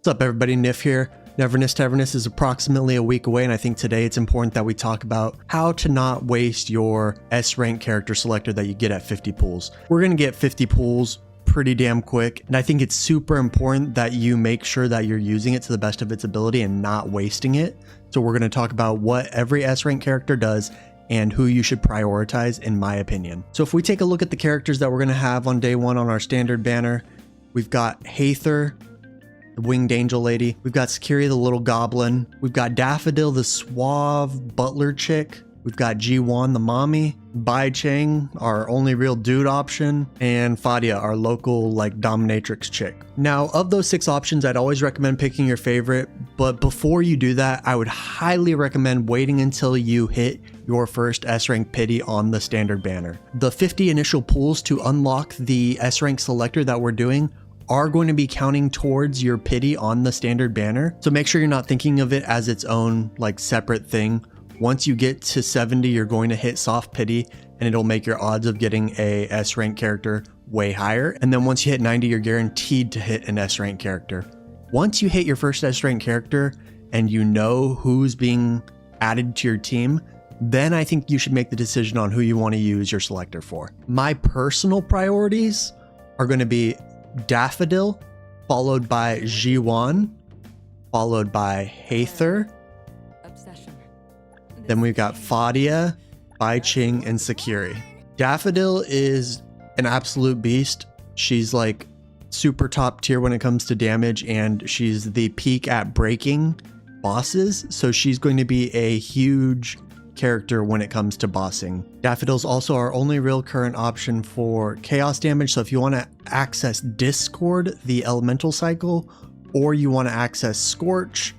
What's up everybody, Nif here. Neverness to Everness is approximately a week away, and I think today it's important that we talk about how to not waste your S rank character selector that you get at 50 pulls. We're going to get 50 pulls pretty damn quick, and I think it's super important that you make sure that you're using it to the best of its ability and not wasting it. So we're going to talk about what every S rank character does and who you should prioritize in my opinion. So if we take a look at the characters that we're going to have on day one on our standard banner, we've got Haether, the winged angel lady. We've got Sakiri, the little goblin. We've got Daffodil, the suave butler chick. We've got Ji-Wan, the mommy. Bai Cheng, our only real dude option. And Fadia, our local like dominatrix chick. Now, of those 6 options, I'd always recommend picking your favorite. But before you do that, I would highly recommend waiting until you hit your first S-rank pity on the standard banner. The 50 initial pulls to unlock the S-rank selector that we're doing are going to be counting towards your pity on the standard banner. So make sure you're not thinking of it as its own like separate thing. Once you get to 70, you're going to hit soft pity and it'll make your odds of getting a S rank character way higher. And then once you hit 90, you're guaranteed to hit an S rank character. Once you hit your first S rank character and you know who's being added to your team, then I think you should make the decision on who you want to use your selector for. My personal priorities are going to be Daffodil, followed by Ji-Wan, followed by Haether. Then we've got Fadia, Bai Cheng, and Sakiri. Daffodil is an absolute beast. She's like super top tier when it comes to damage, and she's the peak at breaking bosses. So she's going to be a huge character when it comes to bossing. Daffodil's also our only real current option for chaos damage. So if you want to access Discord, the elemental cycle, or you want to access Scorch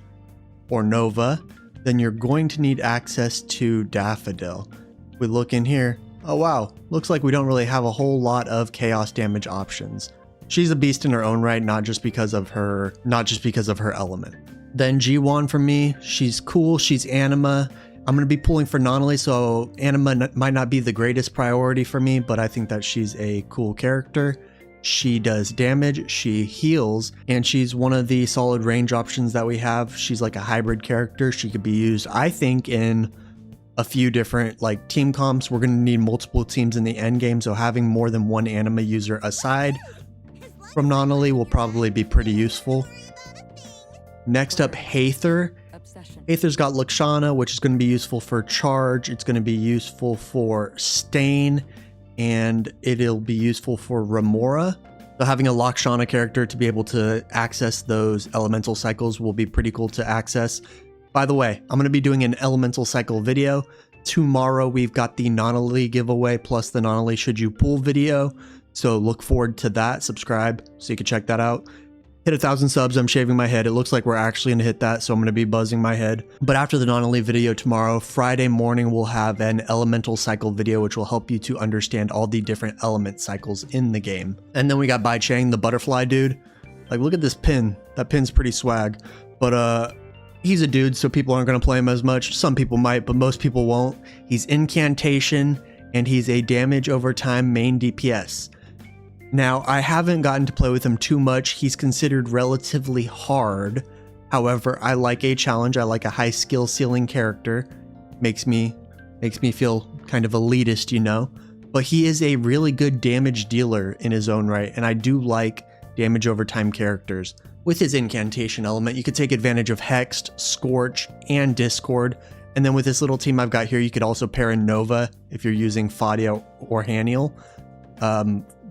or Nova, then you're going to need access to Daffodil. If we look in here, oh wow, looks like we don't really have a whole lot of chaos damage options. She's a beast in her own right, not just because of her element. Then Ji-Wan for me, she's cool, she's anima. I'm going to be pulling for Nonali, so anima might not be the greatest priority for me, but I think that she's a cool character. She does damage, she heals, and she's one of the solid range options that we have. She's like a hybrid character. She could be used, I think, in a few different like team comps. We're going to need multiple teams in the end game, so having more than one anima user aside from Nonali will probably be pretty useful. Next up, Haether. Haether's got Lakshana, which is going to be useful for charge. It's going to be useful for stain, and it'll be useful for Remora. So having a Lakshana character to be able to access those elemental cycles will be pretty cool to access. By the way, I'm going to be doing an elemental cycle video. Tomorrow we've got the Nonali giveaway plus the Nonali Should You Pull video. So look forward to that. Subscribe so you can check that out. Hit 1,000 subs, I'm shaving my head. It looks like we're actually gonna hit that, so I'm gonna be buzzing my head. But after the Nonali video tomorrow, Friday morning, we'll have an elemental cycle video, which will help you to understand all the different element cycles in the game. And then we got Bai Cheng, the butterfly dude. Like, look at this pin. That pin's pretty swag. But he's a dude, so people aren't gonna play him as much. Some people might, but most people won't. He's incantation, and he's a damage over time main DPS. Now, I haven't gotten to play with him too much. He's considered relatively hard. However, I like a challenge. I like a high skill ceiling character. Makes me feel kind of elitist, you know? But he is a really good damage dealer in his own right, and I do like damage over time characters. With his incantation element, you could take advantage of Hexed, Scorch, and Discord. And then with this little team I've got here, you could also pair in Nova if you're using Fadia or Haniel.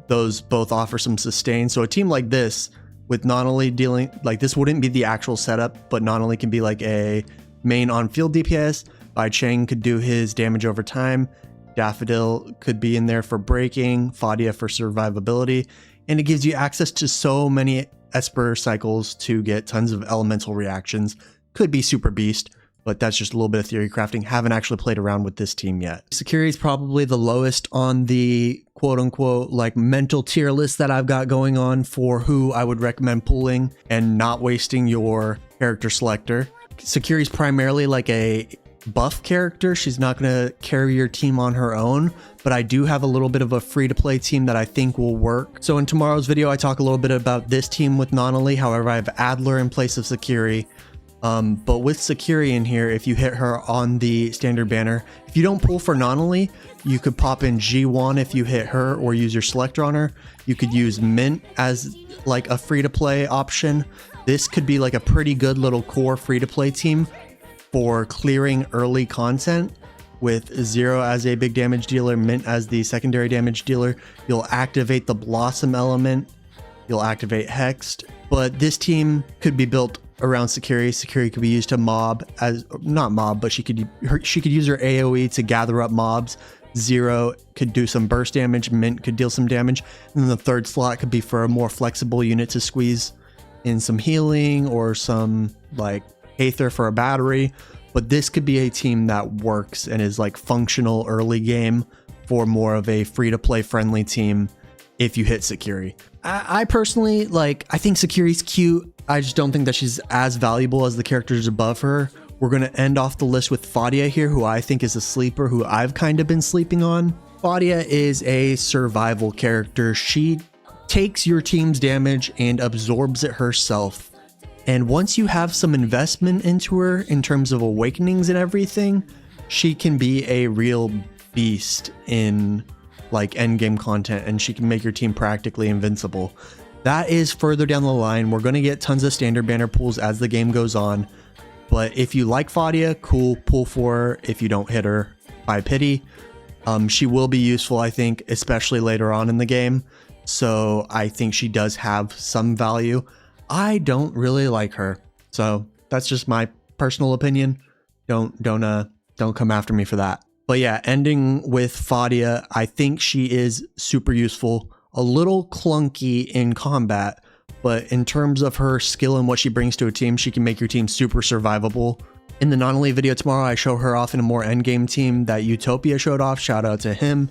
Those both offer some sustain. So a team like this with Nonali dealing, like this wouldn't be the actual setup, but Nonali can be like a main on-field DPS. Bai Cheng could do his damage over time. Daffodil could be in there for breaking, Fadia for survivability, and it gives you access to so many Esper cycles to get tons of elemental reactions. Could be super beast, but that's just a little bit of theory crafting. Haven't actually played around with this team yet. Sakiri is probably the lowest on the quote unquote like mental tier list that I've got going on for who I would recommend pulling and not wasting your character selector. Sakiri is primarily like a buff character. She's not going to carry your team on her own, but I do have a little bit of a free-to-play team that I think will work. So in tomorrow's video, I talk a little bit about this team with Nonali. However, I have Adler in place of Sakiri. But with Sakiri in here, if you hit her on the standard banner, if you don't pull for Nonali, you could pop in G1 if you hit her or use your Selector on her. You could use Mint as like a free-to-play option. This could be like a pretty good little core free-to-play team for clearing early content with Zero as a big damage dealer, Mint as the secondary damage dealer. You'll activate the Blossom element. You'll activate Hexed. But this team could be built around Sakiri. Sakiri could be used to mob as, not mob, but she could use her AoE to gather up mobs. Zero could do some burst damage. Mint could deal some damage. And then the third slot could be for a more flexible unit to squeeze in some healing or some like Aether for a battery. But this could be a team that works and is like functional early game for more of a free-to-play friendly team if you hit Sakiri. I personally, like, I think Sakiri's cute. I just don't think that she's as valuable as the characters above her. We're going to end off the list with Fadia here, who I think is a sleeper, who I've kind of been sleeping on. Fadia is a survival character. She takes your team's damage and absorbs it herself. And once you have some investment into her in terms of awakenings and everything, she can be a real beast in like endgame content, and she can make your team practically invincible. That is further down the line. We're going to get tons of standard banner pulls as the game goes on. But if you like Fadia, cool, pull for her. If you don't hit her, by pity. She will be useful, I think, especially later on in the game. So I think she does have some value. I don't really like her, so that's just my personal opinion. Don't come after me for that. But yeah, ending with Fadia, I think she is super useful. A little clunky in combat, but in terms of her skill and what she brings to a team, she can make your team super survivable. In the Nonali video tomorrow, I show her off in a more endgame team that Utopia showed off. Shout out to him.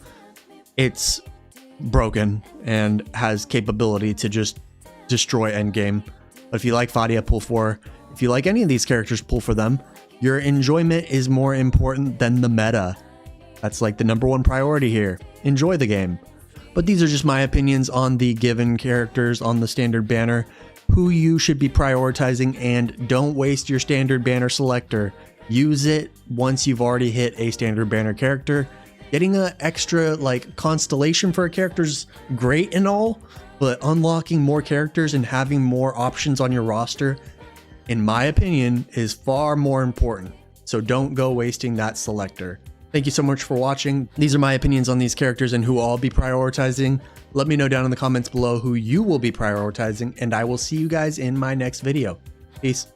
It's broken and has capability to just destroy endgame. But if you like Fadia, pull for her. If you like any of these characters, pull for them. Your enjoyment is more important than the meta. That's like the #1 priority here. Enjoy the game. But these are just my opinions on the given characters on the standard banner, who you should be prioritizing, and don't waste your standard banner selector. Use it once you've already hit a standard banner character. Getting an extra like constellation for a character is great and all, but unlocking more characters and having more options on your roster, in my opinion, is far more important. So don't go wasting that selector. Thank you so much for watching. These are my opinions on these characters and who I'll be prioritizing. Let me know down in the comments below who you will be prioritizing, and I will see you guys in my next video. Peace.